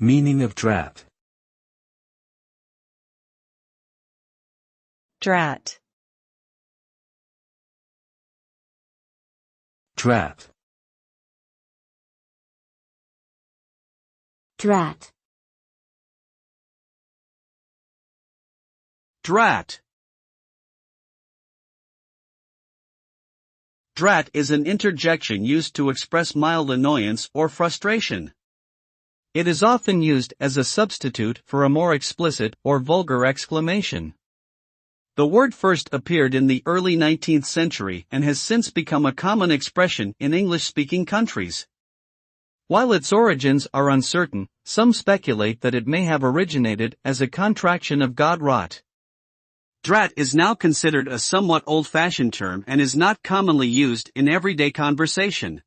Meaning of drat. Drat. Drat. Drat. Drat. Drat is an interjection used to express mild annoyance or frustration. It is often used as a substitute for a more explicit or vulgar exclamation. The word first appeared in the early 19th century and has since become a common expression in English-speaking countries. While its origins are uncertain, some speculate that it may have originated as a contraction of God rot. Drat is now considered a somewhat old-fashioned term and is not commonly used in everyday conversation.